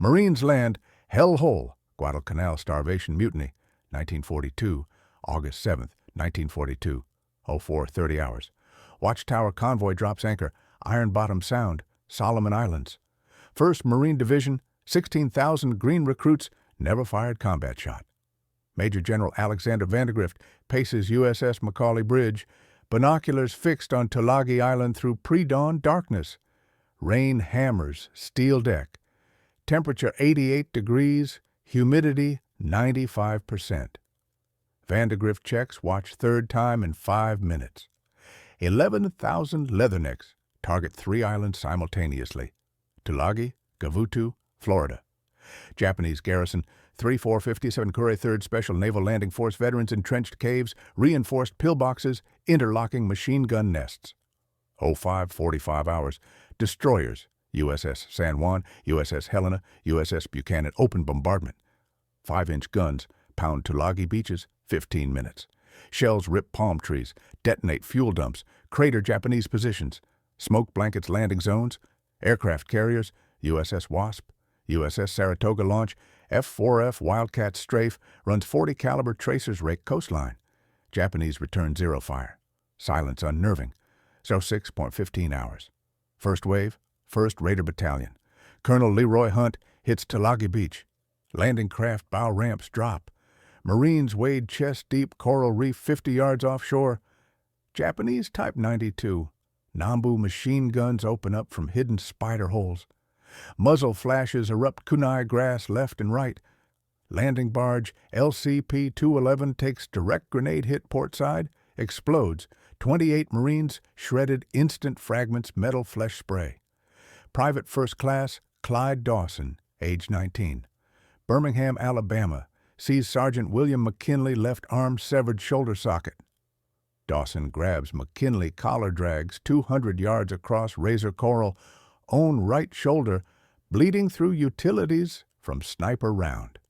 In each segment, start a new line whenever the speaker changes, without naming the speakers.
Marines land Hell Hole, Guadalcanal starvation mutiny, 1942, August 7th, 1942, 04:30 hours. Watchtower convoy drops anchor, Iron Bottom Sound, Solomon Islands. 1st Marine Division, 16,000 green recruits, never fired combat shot. Major General Alexander Vandegrift paces USS Macaulay Bridge, binoculars fixed on Tulagi Island through pre-dawn darkness. Rain hammers steel deck. Temperature 88 degrees, humidity 95%. Vandegrift checks watch third time in 5 minutes. 11,000 leathernecks target 3 islands simultaneously. Tulagi, Gavutu, Florida. Japanese garrison, 3457 Kure 3rd Special Naval Landing Force veterans entrenched caves, reinforced pillboxes, interlocking machine gun nests. 05:45 hours. Destroyers, USS San Juan, USS Helena, USS Buchanan, open bombardment. 5-inch guns pound Tulagi beaches, 15 minutes. Shells rip palm trees, detonate fuel dumps, crater Japanese positions. Smoke blankets landing zones. Aircraft carriers, USS Wasp, USS Saratoga launch, F-4F Wildcat strafe, runs .40 caliber tracers rake coastline. Japanese return zero fire. Silence unnerving. 06:15 hours. First wave, 1st Raider Battalion. Colonel Leroy Hunt hits Tulagi Beach. Landing craft bow ramps drop. Marines wade chest-deep coral reef 50 yards offshore. Japanese Type 92. Nambu machine guns open up from hidden spider holes. Muzzle flashes erupt kunai grass left and right. Landing barge LCP-211 takes direct grenade hit port side, explodes. 28 Marines shredded instant fragments metal flesh spray. Private First Class Clyde Dawson, age 19. Birmingham, Alabama, sees Sergeant William McKinley left arm severed shoulder socket. Dawson grabs McKinley collar drags 200 yards across Razor Coral, own right shoulder, bleeding through utilities from sniper round.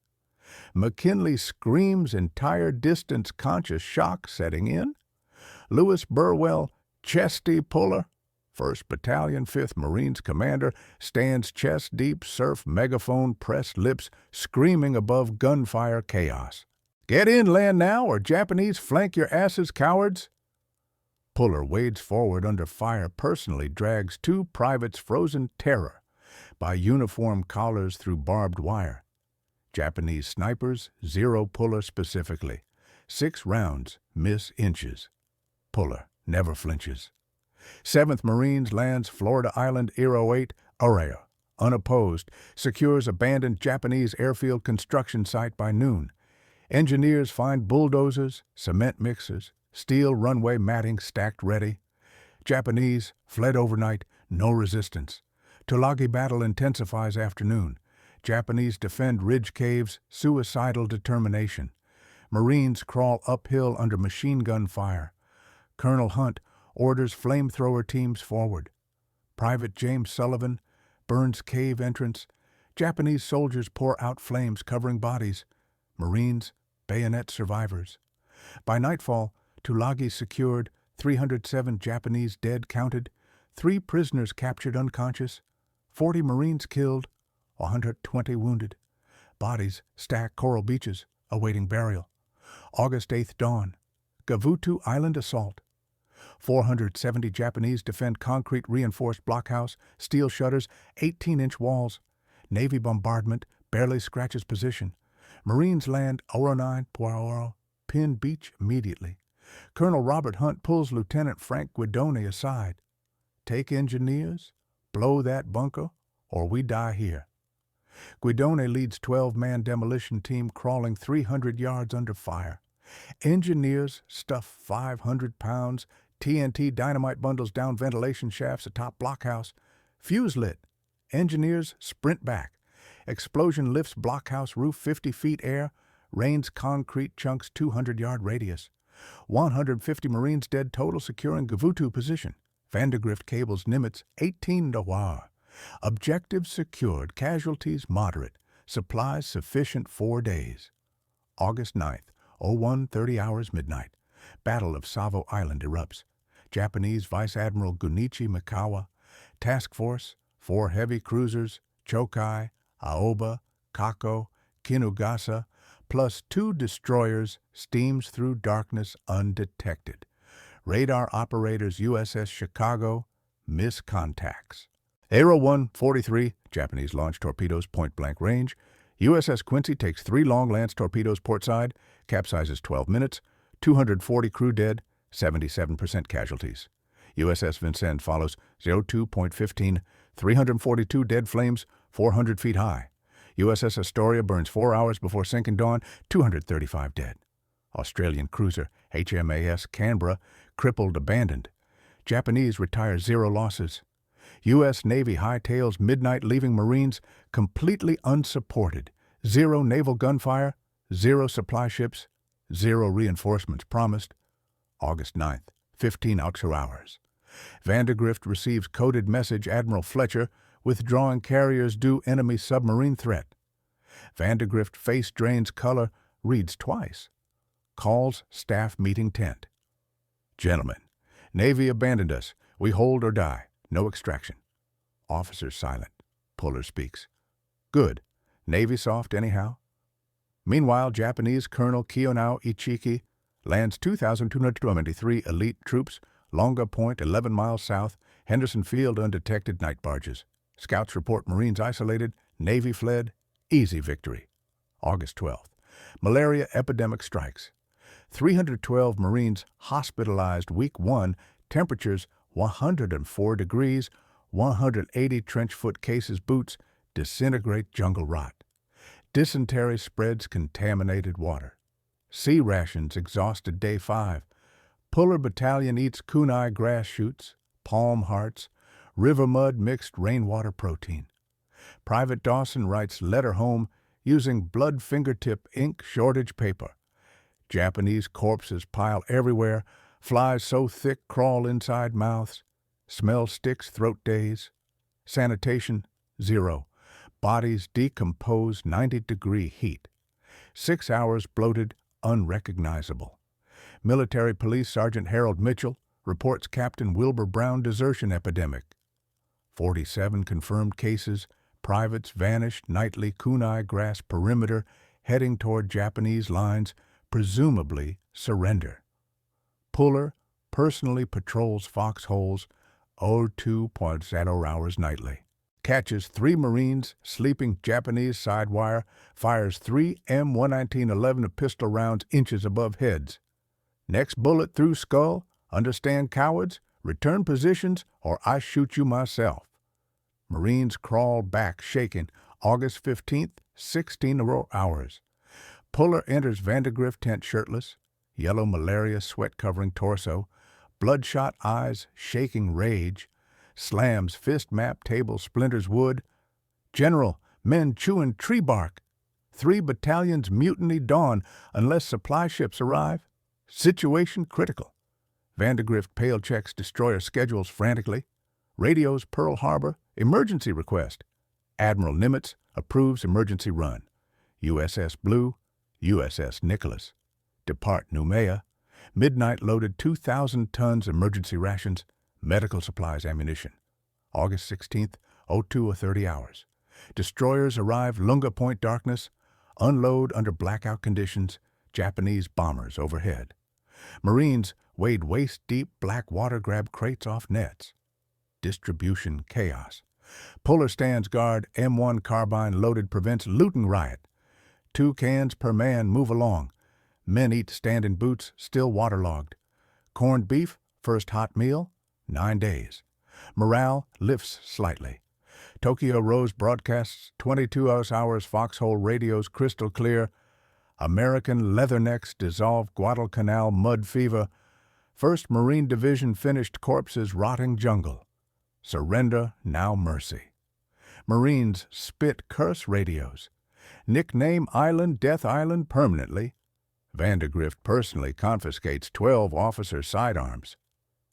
McKinley screams entire distance conscious shock setting in. Lewis Burwell, chesty puller, 1st Battalion, 5th Marines commander, stands chest-deep surf megaphone pressed lips, screaming above gunfire chaos. Get inland now, or Japanese flank your asses, cowards! Puller wades forward under fire, personally drags 2 privates frozen terror by uniform collars through barbed wire. Japanese snipers, 0 Puller specifically. 6 rounds, miss inches. Puller never flinches. 7th Marines lands Florida Island Iro 8, Araya, unopposed, secures abandoned Japanese airfield construction site by noon. Engineers find bulldozers, cement mixers, steel runway matting stacked ready. Japanese fled overnight, no resistance. Tulagi battle intensifies afternoon. Japanese defend ridge caves, suicidal determination. Marines crawl uphill under machine gun fire. Colonel Hunt orders flamethrower teams forward. Private James Sullivan burns cave entrance. Japanese soldiers pour out flames covering bodies. Marines, bayonet survivors. By nightfall, Tulagi secured, 307 Japanese dead counted, 3 prisoners captured unconscious, 40 Marines killed, 120 wounded. Bodies stack coral beaches, awaiting burial. August 8th dawn. Gavutu Island assault. 470 Japanese defend concrete reinforced blockhouse, steel shutters, 18-inch walls. Navy bombardment barely scratches position. Marines land Oro-9 Puaro, Pin Beach immediately. Colonel Robert Hunt pulls Lieutenant Frank Guidone aside. Take engineers, blow that bunker, or we die here. Guidone leads 12-man demolition team crawling 300 yards under fire. Engineers stuff 500 pounds, TNT dynamite bundles down ventilation shafts atop blockhouse. Fuse lit. Engineers sprint back. Explosion lifts blockhouse roof 50 feet air, rains concrete chunks 200-yard radius. 150 Marines dead total securing Gavutu position. Vandegrift cables Nimitz 18 Nawar. Objectives secured, casualties moderate. Supplies sufficient 4 days. August 9th, 01:30 hours midnight. Battle of Savo Island erupts. Japanese Vice Admiral Gunichi Mikawa. Task Force, 4 heavy cruisers, Chokai, Aoba, Kako, Kinugasa, plus 2 destroyers steams through darkness undetected. Radar operators USS Chicago miss contacts. Aero 143, Japanese launch torpedoes point-blank range. USS Quincy takes 3 long lance torpedoes portside, capsizes 12 minutes, 240 crew dead, 77% casualties. USS Vincennes follows 02.15, 342 dead flames, 400 feet high. USS Astoria burns 4 hours before sinking dawn, 235 dead. Australian cruiser HMAS Canberra crippled abandoned. Japanese retire 0 losses. U.S. Navy hightails midnight leaving Marines completely unsupported. 0 naval gunfire, 0 supply ships, 0 reinforcements promised. August 9th, 15 outshore hours. Vandergrift receives coded message Admiral Fletcher withdrawing carriers due enemy submarine threat. Vandergrift face drains color, reads twice. Calls staff meeting tent. Gentlemen, Navy abandoned us. We hold or die. No extraction. Officers silent. Puller speaks. Good. Navy soft anyhow? Meanwhile, Japanese Colonel Kiyonao Ichiki lands 2,223 elite troops, Longa Point 11 miles south, Henderson Field undetected night barges. Scouts report Marines isolated, Navy fled, easy victory. August 12th. Malaria epidemic strikes. 312 Marines hospitalized week 1, temperatures 104 degrees, 180 trench-foot cases boots, disintegrate jungle rot. Dysentery spreads contaminated water. Sea rations exhausted day 5. Puller Battalion eats kunai grass shoots, palm hearts, river mud mixed rainwater protein. Private Dawson writes letter home using blood fingertip ink shortage paper. Japanese corpses pile everywhere, flies so thick crawl inside mouths, smell sticks throat days. Sanitation, 0. Bodies decompose 90-degree heat. 6 hours bloated, unrecognizable. Military Police Sergeant Harold Mitchell reports Captain Wilbur Brown desertion epidemic. 47 confirmed cases, privates vanished nightly kunai grass perimeter heading toward Japanese lines, presumably surrender. Puller personally patrols foxholes 02.0 hours nightly. Catches 3 Marines sleeping Japanese sidewire, fires 3 M11911 pistol rounds inches above heads. Next bullet through skull, understand cowards, return positions, or I shoot you myself. Marines crawl back shaken, August 15th, 16 hours. Puller enters Vandergrift tent shirtless, yellow malaria sweat covering torso, bloodshot eyes shaking rage, slams fist map table splinters wood. General, men chewing tree bark. 3 battalions mutiny dawn unless supply ships arrive. Situation critical. Vandergrift pale checks destroyer schedules frantically. Radios Pearl Harbor, emergency request. Admiral Nimitz approves emergency run. USS Blue, USS Nicholas. Depart Noumea. Midnight loaded 2,000 tons emergency rations, medical supplies, ammunition. August 16th, 02:30 hours. Destroyers arrive Lunga Point darkness, unload under blackout conditions, Japanese bombers overhead. Marines wade waist-deep black water grab crates off nets. Distribution chaos. Puller stands guard, M1 carbine loaded prevents looting riot. 2 cans per man move along. Men eat stand-in boots, still waterlogged. Corned beef, first hot meal, 9 days. Morale lifts slightly. Tokyo Rose broadcasts 22 hours foxhole radios crystal clear. American leathernecks dissolve Guadalcanal mud fever. 1st Marine Division finished corpses rotting jungle. Surrender, now mercy. Marines spit curse radios. Nickname island Death Island permanently. Vandergrift personally confiscates 12 officers' sidearms.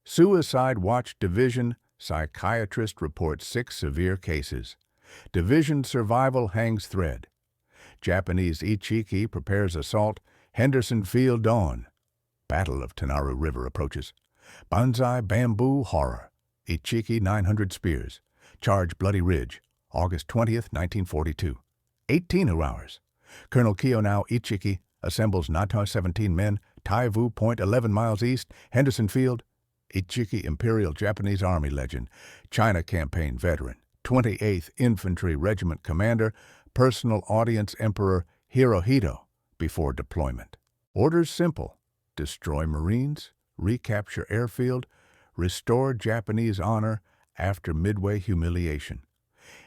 Suicide Watch Division psychiatrist reports 6 severe cases. Division survival hangs thread. Japanese Ichiki prepares assault. Henderson Field dawn. Battle of Tanaru River approaches. Banzai bamboo horror. Ichiki 900 spears. Charge Bloody Ridge. August 20th, 1942. 18 hours. Colonel Kiyonao Ichiki assembles Nato 17 men, Taivu Point 11 miles east, Henderson Field. Ichiki, Imperial Japanese Army legend, China Campaign veteran, 28th Infantry Regiment commander, personal audience Emperor Hirohito before deployment. Orders simple: destroy Marines, recapture airfield, restore Japanese honor after Midway humiliation.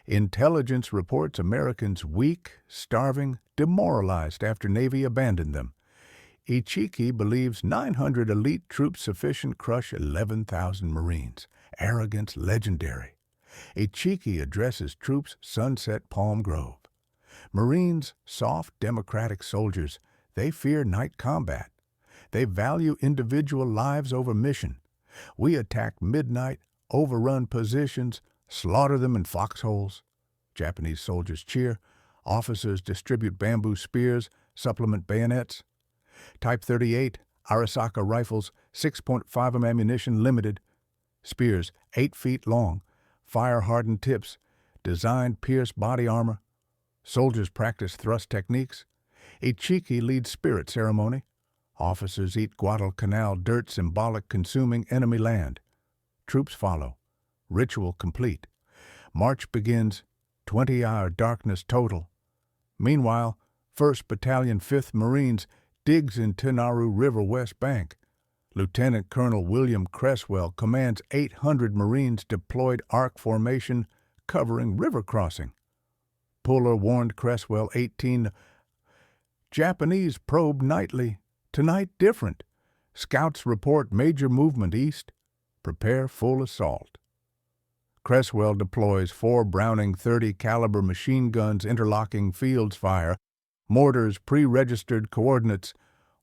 Intelligence reports Americans weak, starving, demoralized after Navy abandoned them. Ichiki believes 900 elite troops sufficient crush 11,000 Marines. Arrogance legendary. Ichiki addresses troops Sunset Palm Grove. Marines, soft, democratic soldiers, they fear night combat. They value individual lives over mission. We attack midnight, overrun positions, slaughter them in foxholes. Japanese soldiers cheer. Officers distribute bamboo spears, supplement bayonets. Type 38, Arisaka rifles, 6.5mm ammunition limited. Spears, 8 feet long, fire-hardened tips, designed pierce body armor. Soldiers practice thrust techniques. Ichiki leads spirit ceremony. Officers eat Guadalcanal dirt symbolic consuming enemy land. Troops follow. Ritual complete. March begins. 20-hour darkness total. Meanwhile, 1st Battalion 5th Marines digs in Tenaru River West Bank. Lieutenant Colonel William Creswell commands 800 Marines deployed arc formation covering river crossing. Puller warned Creswell 18. Japanese probe nightly. Tonight different. Scouts report major movement east. Prepare full assault. Creswell deploys 4 Browning .30 caliber machine guns interlocking fields fire, mortars pre-registered coordinates,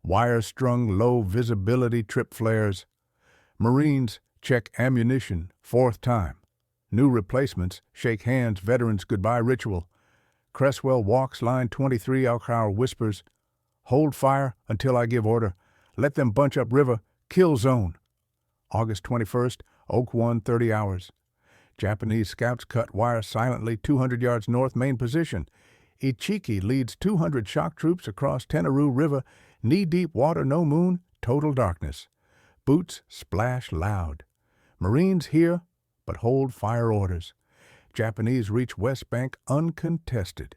wire-strung low-visibility trip flares. Marines check ammunition 4th time. New replacements shake hands veterans goodbye ritual. Creswell walks line 23 Alcar whispers, "Hold fire until I give order. Let them bunch up river. Kill zone." August 21st, Oak 1, 30 hours. Japanese scouts cut wire silently 200 yards north main position. Ichiki leads 200 shock troops across Tenaru River, knee-deep water, no moon, total darkness. Boots splash loud. Marines hear, but hold fire orders. Japanese reach West Bank uncontested.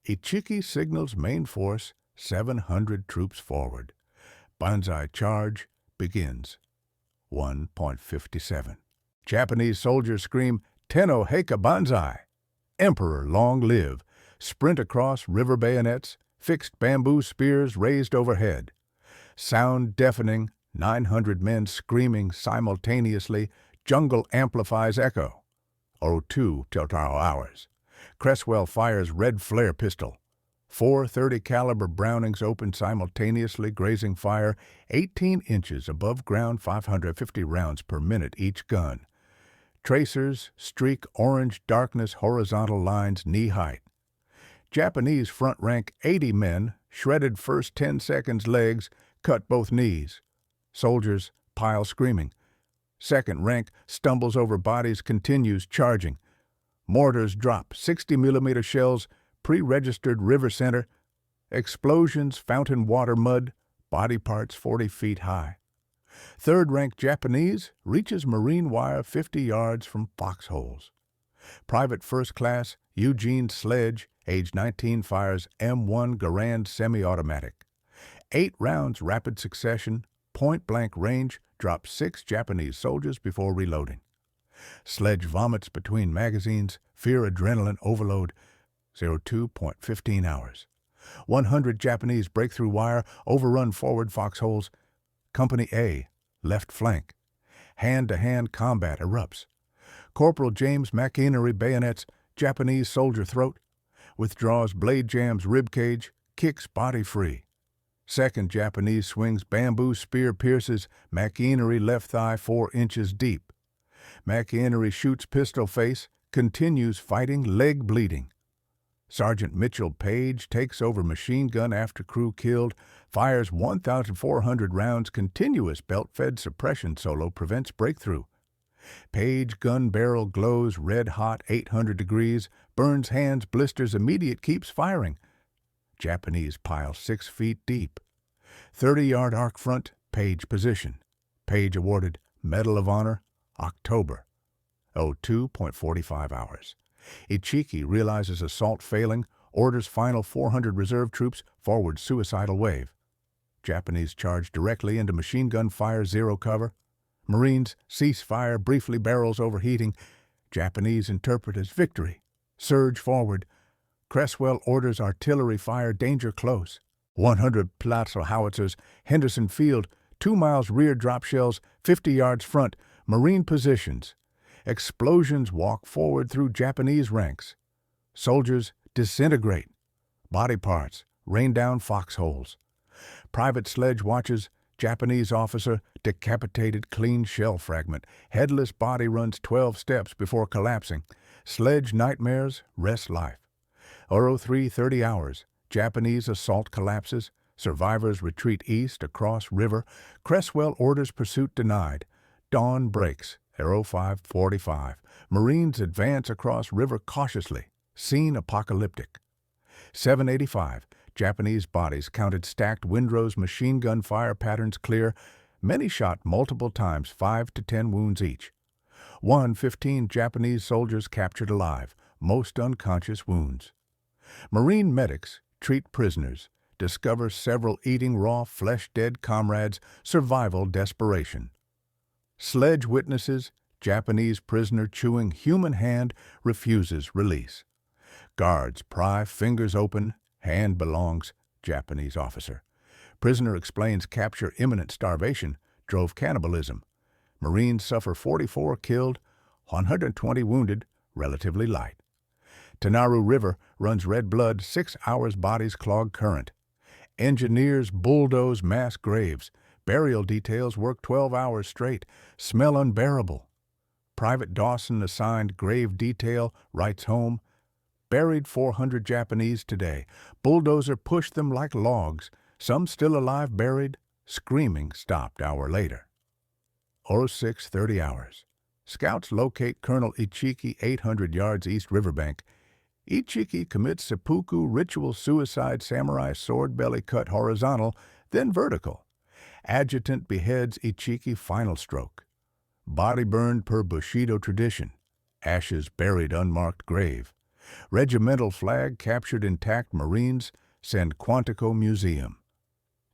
Ichiki signals main force, 700 troops forward. Banzai charge begins. 1.57. Japanese soldiers scream, "Tenno Heika Banzai!" Emperor long live! Sprint across river bayonets, fixed bamboo spears raised overhead. Sound deafening, 900 men screaming simultaneously, jungle amplifies echo. 02 Telltale hours. Creswell fires red flare pistol. 4 .30 caliber Brownings open simultaneously, grazing fire 18 inches above ground, 550 rounds per minute each gun. Tracers streak orange darkness horizontal lines knee height. Japanese front rank 80 men, shredded first 10 seconds legs, cut both knees. Soldiers pile screaming. Second rank stumbles over bodies, continues charging. Mortars drop 60mm shells, pre-registered river center. Explosions, fountain water mud, body parts 40 feet high. Third rank Japanese reaches marine wire 50 yards from foxholes. Private First Class Eugene Sledge, age 19, fires M1 Garand semi-automatic. 8 rounds rapid succession, point-blank range, drops 6 Japanese soldiers before reloading. Sledge vomits between magazines, fear adrenaline overload, 02.15 hours. 100 Japanese break through wire, overrun forward foxholes. Company A, left flank. Hand-to-hand combat erupts. Corporal James McInery bayonets Japanese soldier throat, withdraws blade jams ribcage, kicks body free. Second Japanese swings bamboo spear, pierces McInery left thigh 4 inches deep. McInery shoots pistol face, continues fighting, leg bleeding. Sergeant Mitchell Page takes over machine gun after crew killed, fires 1,400 rounds, continuous belt-fed suppression solo prevents breakthrough. Page gun barrel glows red hot 800 degrees, burns hands, blisters immediate, keeps firing. Japanese pile 6 feet deep. 30-yard arc front, Page position. Page awarded Medal of Honor, October. 02.45 hours. Ichiki realizes assault failing, orders final 400 reserve troops forward suicidal wave. Japanese charge directly into machine gun fire, zero cover. Marines cease fire, briefly barrels overheating. Japanese interpret as victory. Surge forward. Cresswell orders artillery fire, danger close. 100 Palazzo howitzers, Henderson Field, 2 miles rear drop shells, 50 yards front, Marine positions. Explosions walk forward through Japanese ranks. Soldiers disintegrate. Body parts rain down foxholes. Private sledge watches, Japanese officer decapitated, clean shell fragment. Headless body runs 12 steps before collapsing. Sledge nightmares, rest life. 03:30 hours. Japanese assault collapses. Survivors retreat east across river. Cresswell orders pursuit denied. Dawn breaks. 05:45. Marines advance across river cautiously. Scene apocalyptic. 7:85. Japanese bodies counted stacked. Windrow's machine gun fire patterns clear. Many shot multiple times, 5 to 10 wounds each. 1:15. Japanese soldiers captured alive, most unconscious wounds. Marine medics treat prisoners, discover several eating raw flesh dead comrades, survival desperation. Sledge witnesses, Japanese prisoner chewing human hand, refuses release. Guards pry fingers open, hand belongs, Japanese officer. Prisoner explains capture, imminent starvation, drove cannibalism. Marines suffer 44 killed, 120 wounded, relatively light. Tanaru River runs red blood, 6 hours bodies clog current. Engineers bulldoze mass graves. Burial details work 12 hours straight. Smell unbearable. Private Dawson assigned grave detail, writes home. Buried 400 Japanese today. Bulldozer pushed them like logs. Some still alive buried. Screaming stopped hour later. 06:30 hours. Scouts locate Colonel Ichiki 800 yards east riverbank. Ichiki commits seppuku, ritual suicide, samurai sword belly cut horizontal, then vertical. Adjutant beheads Ichiki, final stroke. Body burned per Bushido tradition. Ashes buried unmarked grave. Regimental flag captured intact. Marines send Quantico Museum.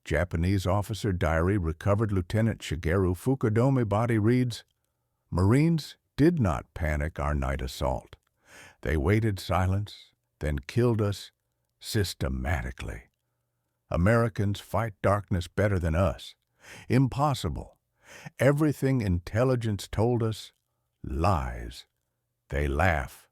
Japanese officer diary recovered. Lieutenant Shigeru Fukudome body reads, Marines did not panic our night assault. They waited silence, then killed us systematically. Americans fight darkness better than us. Impossible. Everything intelligence told us, lies. They laugh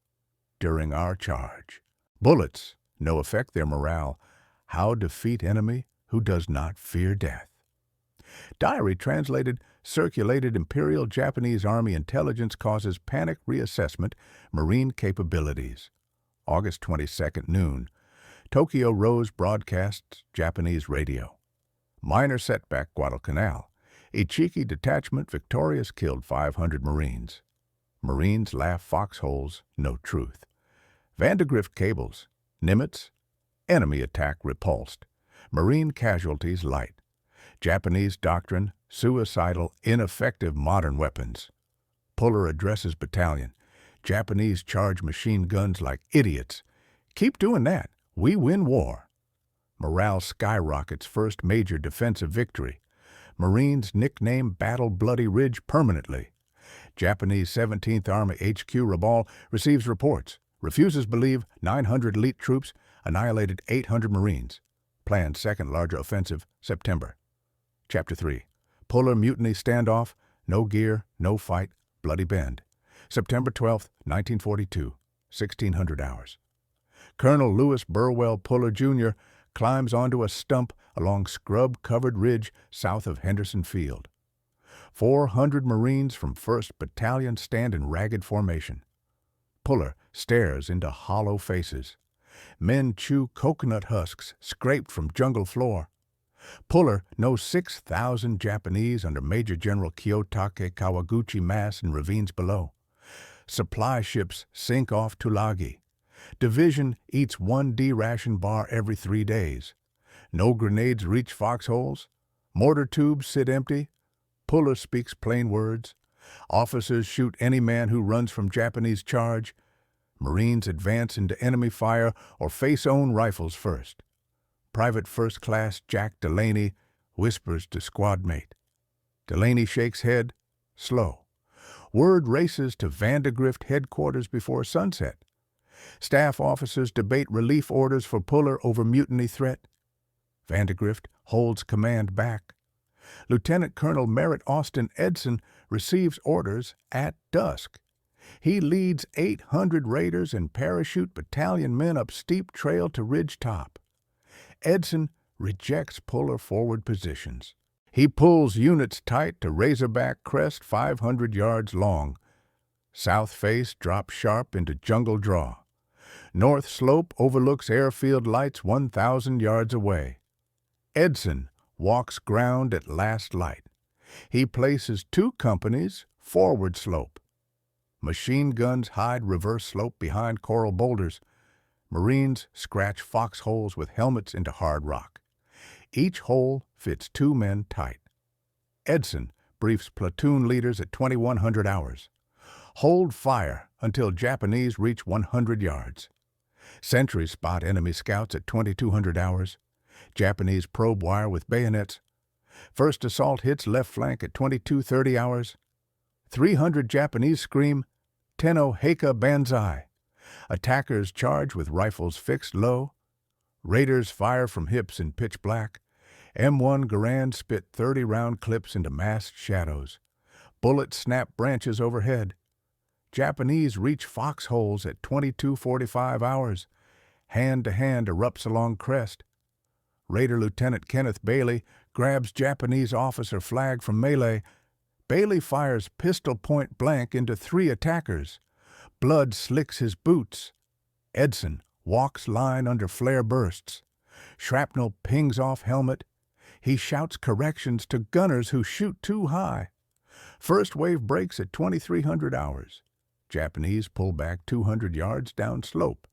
during our charge. Bullets, no effect their morale. How defeat enemy who does not fear death. Diary translated, circulated. Imperial Japanese Army intelligence causes panic reassessment, Marine capabilities. August 22nd, noon. Tokyo Rose broadcasts Japanese radio. Minor setback, Guadalcanal. Ichiki detachment victorious, killed 500 Marines. Marines laugh foxholes, no truth. Vandegrift cables. Nimitz. Enemy attack repulsed. Marine casualties light. Japanese doctrine, suicidal, ineffective modern weapons. Puller addresses battalion. Japanese charge machine guns like idiots. Keep doing that. We win war. Morale skyrockets, first major defensive victory. Marines nickname Battle Bloody Ridge permanently. Japanese 17th Army HQ Rabaul receives reports. Refuses believe 900 elite troops annihilated 800 Marines. Planned second larger offensive, September. Chapter 3. Puller mutiny standoff, no gear, no fight, Bloody Bend. September 12, 1942, 1600 hours. Colonel Lewis Burwell Puller, Jr. climbs onto a stump along scrub-covered ridge south of Henderson Field. 400 Marines from 1st Battalion stand in ragged formation. Puller stares into hollow faces. Men chew coconut husks scraped from jungle floor. Puller knows 6,000 Japanese under Major General Kiyotake Kawaguchi mass in ravines below. Supply ships sink off Tulagi. Division eats 1 D ration bar every 3 days. No grenades reach foxholes. Mortar tubes sit empty. Puller speaks plain words. Officers shoot any man who runs from Japanese charge. Marines advance into enemy fire or face own rifles first. Private First Class Jack Delaney whispers to squad mate. Delaney shakes head, slow. Word races to Vandegrift headquarters before sunset. Staff officers debate relief orders for Puller over mutiny threat. Vandegrift holds command back. Lieutenant Colonel Merritt Austin Edson receives orders at dusk. He leads 800 Raiders and parachute battalion men up steep trail to ridge top. Edson rejects Puller forward positions. He pulls units tight to Razorback Crest 500 yards long. South face drops sharp into jungle draw. North slope overlooks airfield lights 1,000 yards away. Edson walks ground at last light. He places 2 companies forward slope. Machine guns hide reverse slope behind coral boulders. Marines scratch foxholes with helmets into hard rock. Each hole fits 2 men tight. Edson briefs platoon leaders at 2100 hours. Hold fire until Japanese reach 100 yards. Sentries spot enemy scouts at 2200 hours. Japanese probe wire with bayonets. First assault hits left flank at 2230 hours. 300 Japanese scream, Tenno Heika Banzai. Attackers charge with rifles fixed low. Raiders fire from hips in pitch black. M1 Garand spit 30-round clips into masked shadows. Bullets snap branches overhead. Japanese reach foxholes at 2245 hours. Hand-to-hand erupts along crest. Raider Lieutenant Kenneth Bailey grabs Japanese officer flag from melee. Bailey fires pistol point blank into 3 attackers. Blood slicks his boots. Edson walks line under flare bursts. Shrapnel pings off helmet. He shouts corrections to gunners who shoot too high. First wave breaks at 2300 hours. Japanese pull back 200 yards down slope.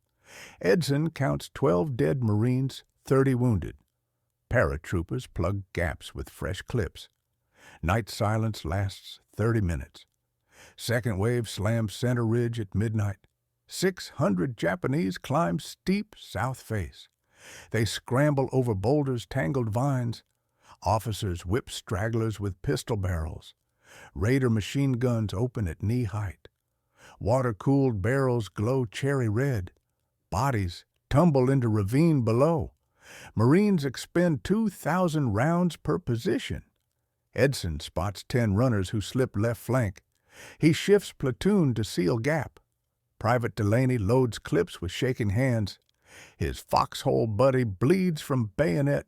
Edson counts 12 dead Marines, 30 wounded. Paratroopers plug gaps with fresh clips. Night silence lasts 30 minutes. Second wave slams center ridge at midnight. 600 Japanese climb steep south face. They scramble over boulders, tangled vines. Officers whip stragglers with pistol barrels. Raider machine guns open at knee height. Water-cooled barrels glow cherry red. Bodies tumble into ravine below. Marines expend 2,000 rounds per position. Edson spots 10 runners who slip left flank. He shifts platoon to seal gap. Private Delaney loads clips with shaking hands. His foxhole buddy bleeds from bayonet,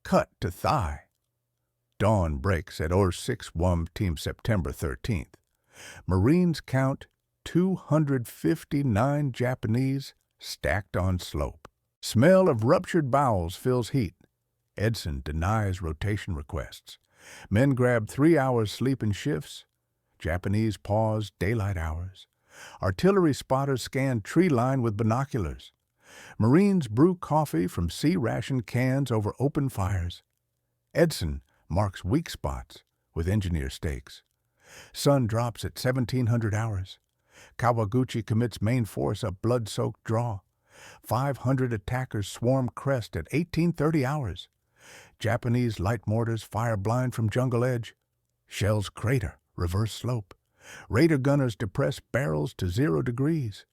cut to thigh. Dawn breaks at Or 6 WUM Team September 13th. Marines count 259 Japanese stacked on slope. Smell of ruptured bowels fills heat. Edson denies rotation requests. Men grab 3 hours sleep in shifts. Japanese pause daylight hours. Artillery spotters scan tree line with binoculars. Marines brew coffee from C-ration cans over open fires. Edson marks weak spots with engineer stakes. Sun drops at 1700 hours. Kawaguchi commits main force a blood-soaked draw. 500 attackers swarm crest at 1830 hours. Japanese light mortars fire blind from jungle edge. Shells crater, reverse slope. Raider gunners depress barrels to 0 degrees.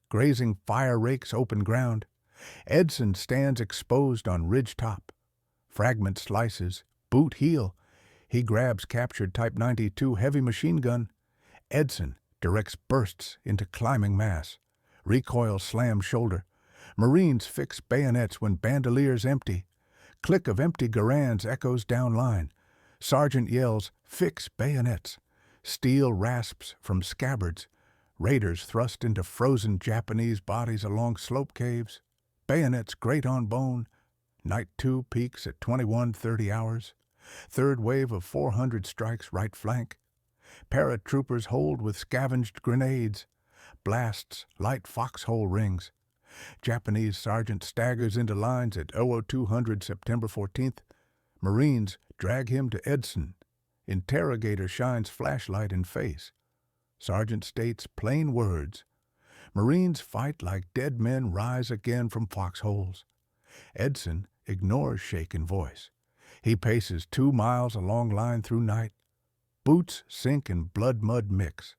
Grazing fire rakes open ground. Edson stands exposed on ridge top. Fragment slices, boot heel. He grabs captured Type 92 heavy machine gun. Edson directs bursts into climbing mass. Recoil slams shoulder. Marines fix bayonets when bandoliers empty. Click of empty Garands echoes down line. Sergeant yells, "Fix bayonets." Steel rasps from scabbards. Raiders thrust into frozen Japanese bodies along slope caves. Bayonets grate on bone. Night 2 peaks at 2130 hours. Third wave of 400 strikes right flank. Paratroopers hold with scavenged grenades. Blasts light foxhole rings. Japanese sergeant staggers into lines at 00200 September 14th. Marines drag him to Edson. Interrogator shines flashlight in face. Sergeant states plain words. Marines fight like dead men rise again from foxholes. Edson ignores shaken voice. He paces 2 miles along line through night. Boots sink and blood-mud mix.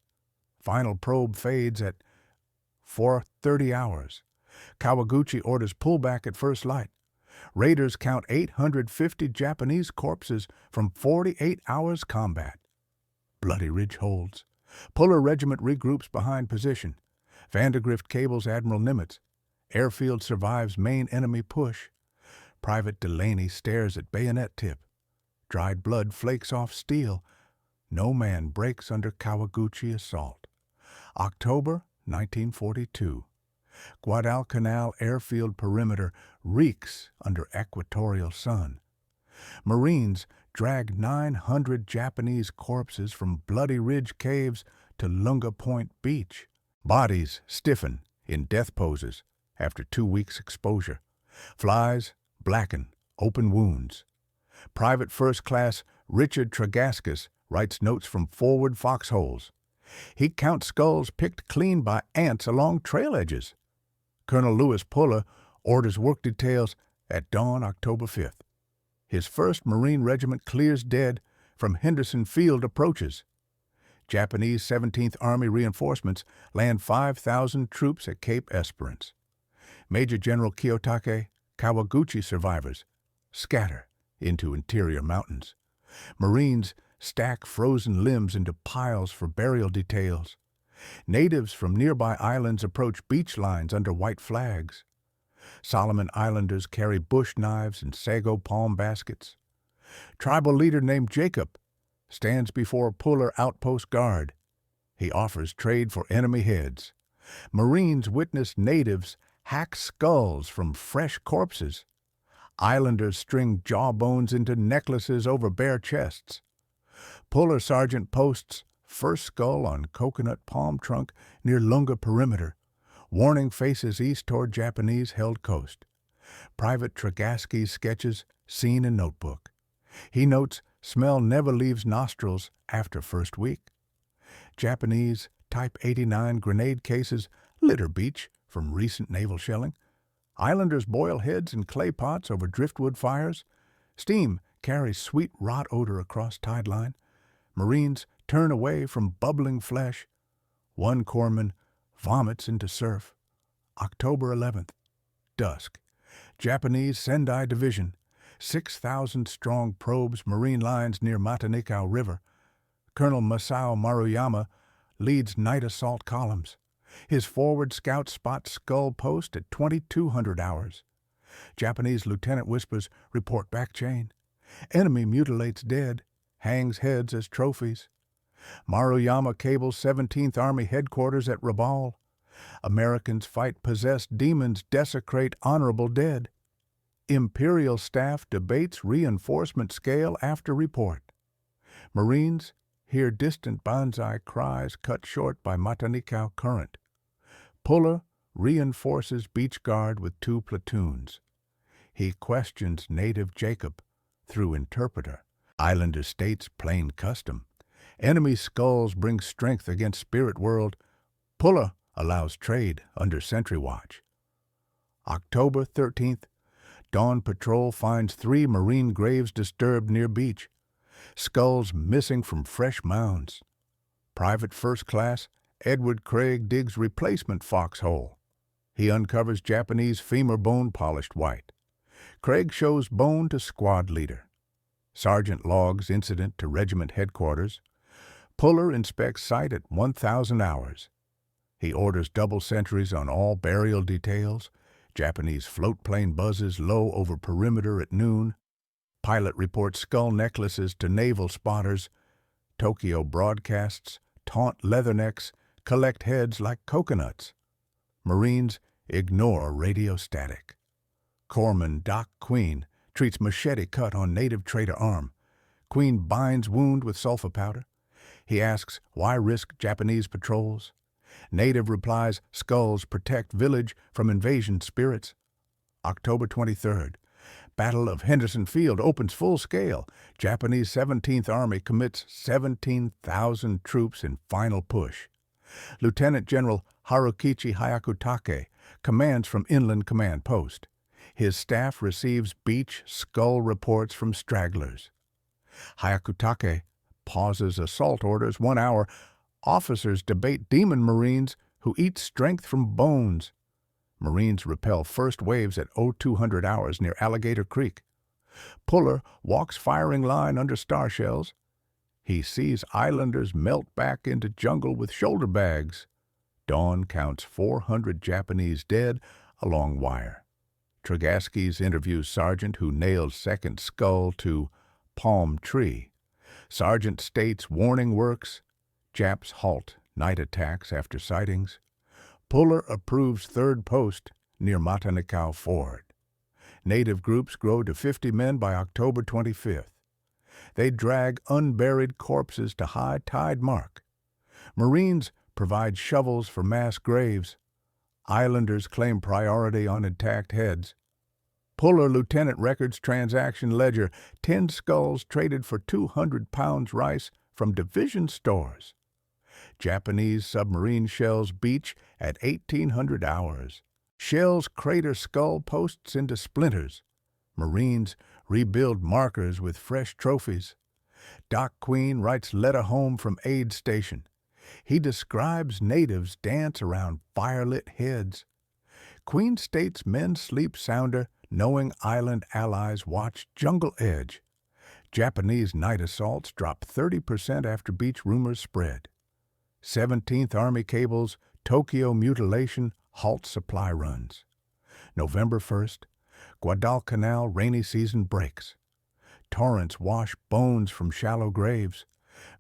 Final probe fades at 4:30 hours. Kawaguchi orders pullback at first light. Raiders count 850 Japanese corpses from 48 hours combat. Bloody Ridge holds. Puller Regiment regroups behind position. Vandergrift cables Admiral Nimitz. Airfield survives main enemy push. Private Delaney stares at bayonet tip. Dried blood flakes off steel. No man breaks under Kawaguchi assault. October 1942. Guadalcanal airfield perimeter reeks under equatorial sun. Marines drag 900 Japanese corpses from Bloody Ridge caves to Lunga Point Beach. Bodies stiffen in death poses after 2 weeks' exposure. Flies blacken open wounds. Private First Class Richard Tregaskis writes notes from forward foxholes. He counts skulls picked clean by ants along trail edges. Colonel Louis Puller orders work details at dawn October 5th. His 1st Marine Regiment clears dead from Henderson Field approaches. Japanese 17th Army reinforcements land 5,000 troops at Cape Esperance. Major General Kiyotake Kawaguchi survivors scatter into interior mountains. Marines stack frozen limbs into piles for burial details. Natives from nearby islands approach beach lines under white flags. Solomon Islanders carry bush knives and sago palm baskets. Tribal leader named Jacob stands before Puller outpost guard. He offers trade for enemy heads. Marines witness natives hack skulls from fresh corpses. Islanders string jawbones into necklaces over bare chests. Puller Sergeant posts first skull on coconut palm trunk near Lunga perimeter. Warning faces east toward Japanese-held coast. Private Tregaski sketches scene in notebook. He notes smell never leaves nostrils after first week. Japanese Type 89 grenade cases litter beach from recent naval shelling. Islanders boil heads in clay pots over driftwood fires. Steam carries sweet rot odor across tide line. Marines turn away from bubbling flesh. One corpsman vomits into surf. October 11th. Dusk. Japanese Sendai Division. 6,000 strong probes marine lines near Matanikau River. Colonel Masao Maruyama leads night assault columns. His forward scout spots Skull Post at 2200 hours. Japanese lieutenant whispers, report back chain. Enemy mutilates dead, hangs heads as trophies. Maruyama cables 17th Army headquarters at Rabaul. Americans fight possessed demons, desecrate honorable dead. Imperial staff debates reinforcement scale after report. Marines hear distant banzai cries cut short by Matanikau current. Puller reinforces beach guard with 2 platoons. He questions native Jacob through interpreter. Islander states plain custom. Enemy skulls bring strength against spirit world. Puller allows trade under sentry watch. October 13th. Dawn patrol finds 3 marine graves disturbed near beach. Skulls missing from fresh mounds. Private First Class Edward Craig digs replacement foxhole. He uncovers Japanese femur bone polished white. Craig shows bone to squad leader. Sergeant logs incident to regiment headquarters. Puller inspects site at 1,000 hours. He orders double sentries on all burial details. Japanese float plane buzzes low over perimeter at noon. Pilot reports skull necklaces to naval spotters. Tokyo broadcasts taunt leathernecks, collect heads like coconuts. Marines ignore radio static. Corpsman Doc Queen treats machete cut on native trader arm. Queen binds wound with sulfa powder. He asks why risk Japanese patrols. Native replies, skulls protect village from invasion spirits. October 23rd. Battle of Henderson Field opens full scale. Japanese 17th Army commits 17,000 troops in final push. Lieutenant General Harukichi Hyakutake commands from Inland Command Post. His staff receives beach skull reports from stragglers. Hyakutake pauses assault orders 1 hour. Officers debate demon Marines who eat strength from bones. Marines repel first waves at 0200 hours near Alligator Creek. Puller walks firing line under star shells. He sees islanders melt back into jungle with shoulder bags. Dawn counts 400 Japanese dead along wire. Tregaskis interviews Sergeant who nails second skull to palm tree. Sergeant states warning works. Japs halt night attacks after sightings. Puller approves third post near Matanikau Ford. Native groups grow to 50 men by October 25th. They drag unburied corpses to high tide mark. Marines provide shovels for mass graves. Islanders claim priority on intact heads. Puller Lieutenant records transaction ledger, 10 skulls traded for 200 pounds rice from division stores. Japanese submarine shells beach at 1800 hours. Shells crater skull posts into splinters. Marines rebuild markers with fresh trophies. Doc Queen writes letter home from aid station. He describes natives dance around firelit heads. Queen states men sleep sounder, knowing island allies watch jungle edge. Japanese night assaults drop 30% after beach rumors spread. 17th Army cables Tokyo mutilation halt supply runs. November 1st, Guadalcanal rainy season breaks. Torrents wash bones from shallow graves.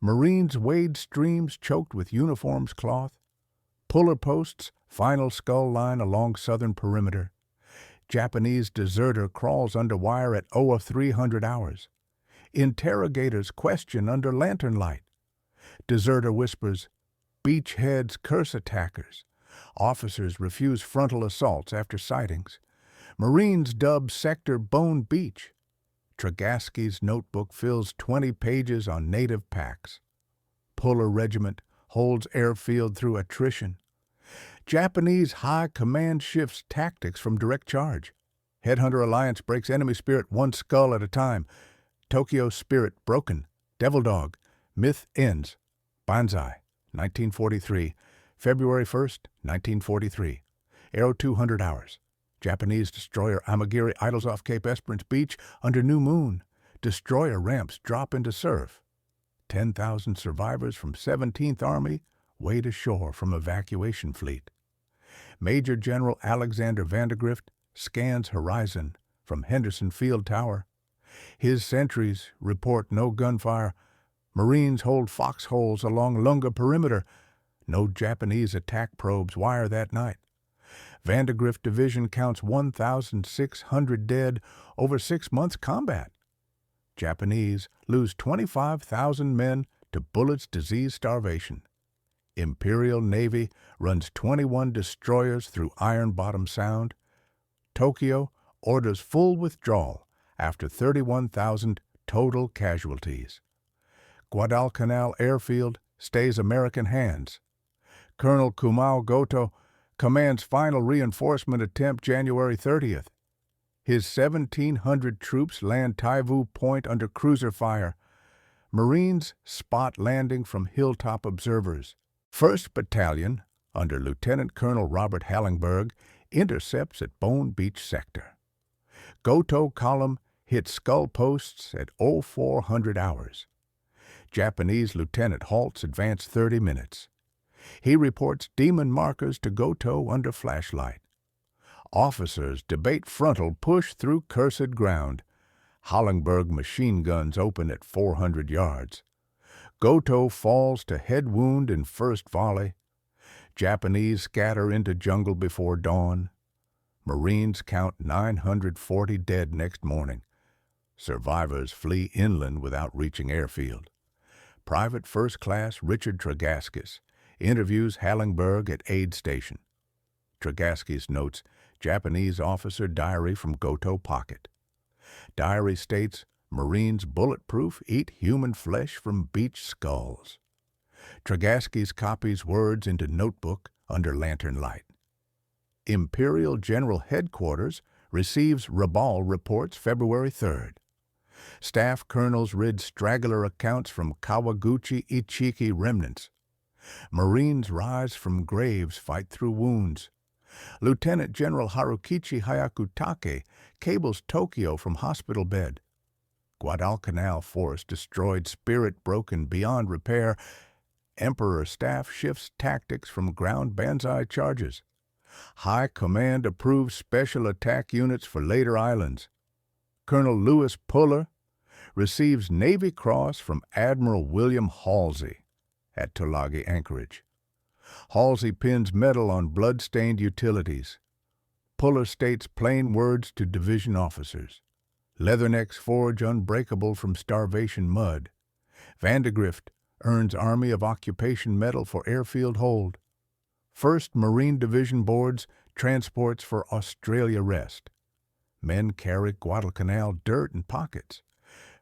Marines wade streams choked with uniforms cloth. Puller posts final skull line along southern perimeter. Japanese deserter crawls under wire at 0300 hours. Interrogators question under lantern light. Deserter whispers, beachheads curse attackers. Officers refuse frontal assaults after sightings. Marines dub sector Bone Beach. Tregaski's notebook fills 20 pages on native packs. Puller Regiment holds airfield through attrition. Japanese high command shifts tactics from direct charge. Headhunter Alliance breaks enemy spirit 1 skull at a time. Tokyo spirit broken. Devil Dog. Myth ends. Banzai. 1943. February 1st, 1943. Arrow 200 hours. Japanese destroyer Amagiri idles off Cape Esperance Beach under new moon. Destroyer ramps drop into surf. 10,000 survivors from 17th Army wade ashore from evacuation fleet. Major General Alexander Vandegrift scans horizon from Henderson Field Tower. His sentries report no gunfire. Marines hold foxholes along Lunga perimeter. No Japanese attack probes wire that night. Vandegrift Division counts 1,600 dead over 6 months combat. Japanese lose 25,000 men to bullets, disease, starvation. Imperial Navy runs 21 destroyers through Iron Bottom Sound. Tokyo orders full withdrawal after 31,000 total casualties. Guadalcanal Airfield stays American hands. Colonel Kumao Goto commands final reinforcement attempt January 30th. His 1,700 troops land Taivu Point under cruiser fire. Marines spot landing from hilltop observers. 1st Battalion, under Lieutenant Colonel Robert Hallingberg, intercepts at Bone Beach sector. Goto column hits skull posts at 0400 hours. Japanese lieutenant halts advance 30 minutes. He reports demon markers to Goto under flashlight. Officers debate frontal push through cursed ground. Hallingberg machine guns open at 400 yards. Goto falls to head wound in first volley. Japanese scatter into jungle before dawn. Marines count 940 dead next morning. Survivors flee inland without reaching airfield. Private First Class Richard Tregaskis interviews Hallengberg at aid station. Tregaskis notes Japanese officer diary from Goto pocket. Diary states Marines bulletproof eat human flesh from beach skulls. Tregaskis copies words into notebook under lantern light. Imperial General Headquarters receives Rabaul reports February 3rd. Staff colonels read straggler accounts from Kawaguchi Ichiki remnants. Marines rise from graves, fight through wounds. Lieutenant General Harukichi Hyakutake cables Tokyo from hospital bed. Guadalcanal force destroyed, spirit broken beyond repair. Emperor staff shifts tactics from ground banzai charges. High Command approves special attack units for later islands. Colonel Louis Puller receives Navy Cross from Admiral William Halsey at Tulagi Anchorage. Halsey pins medal on blood-stained utilities. Puller states plain words to division officers. Leathernecks forge unbreakable from starvation mud. Vandegrift earns Army of Occupation Medal for airfield hold. 1st Marine Division boards transports for Australia rest. Men carry Guadalcanal dirt in pockets.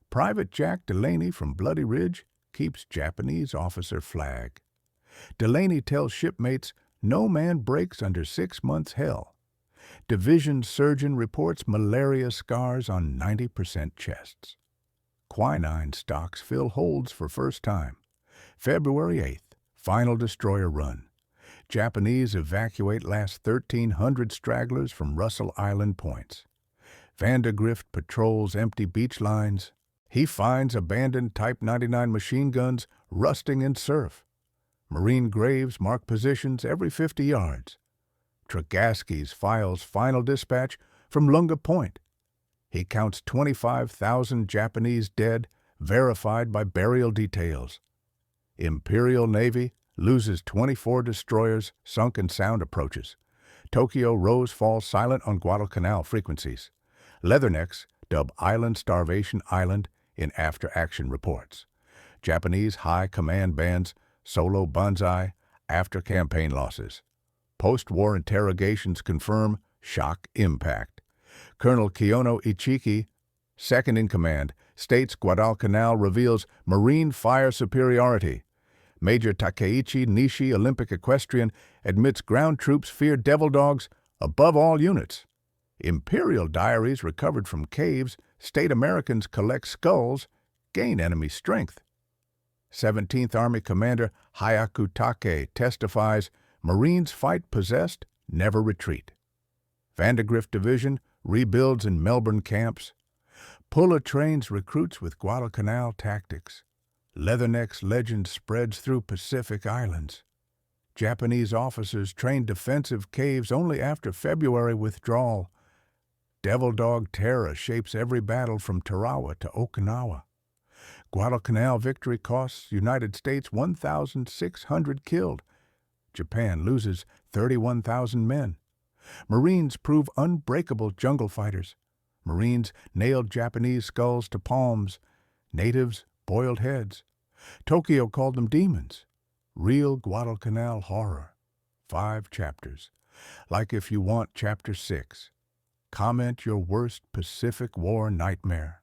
Private Jack Delaney from Bloody Ridge keeps Japanese officer flag. Delaney tells shipmates no man breaks under 6 months' hell. Division surgeon reports malaria scars on 90% chests. Quinine stocks fill holds for first time. February 8th, final destroyer run. Japanese evacuate last 1,300 stragglers from Russell Island points. Vandegrift patrols empty beach lines. He finds abandoned Type 99 machine guns rusting in surf. Marine graves mark positions every 50 yards. Tregaskis files final dispatch from Lunga Point. He counts 25,000 Japanese dead, verified by burial details. Imperial Navy loses 24 destroyers, sunken sound approaches. Tokyo rows fall silent on Guadalcanal frequencies. Leathernecks dub island Starvation Island in after-action reports. Japanese High Command bands solo banzai after campaign losses. Post-war interrogations confirm shock impact. Colonel Kiyono Ichiki, second in command, states Guadalcanal reveals Marine fire superiority. Major Takeichi Nishi, Olympic equestrian, admits ground troops fear devil dogs above all units. Imperial diaries recovered from caves state Americans collect skulls, gain enemy strength. 17th Army Commander Hyakutake testifies Marines fight possessed, never retreat. Vandegrift Division rebuilds in Melbourne camps. Puller trains recruits with Guadalcanal tactics. Leatherneck's legend spreads through Pacific Islands. Japanese officers train defensive caves only after February withdrawal. Devil Dog terror shapes every battle from Tarawa to Okinawa. Guadalcanal victory costs United States 1,600 killed. Japan loses 31,000 men. Marines prove unbreakable jungle fighters. Marines nailed Japanese skulls to palms. Natives boiled heads. Tokyo called them demons. Real Guadalcanal horror. 5 chapters. Like if you want Chapter 6. Comment your worst Pacific War nightmare.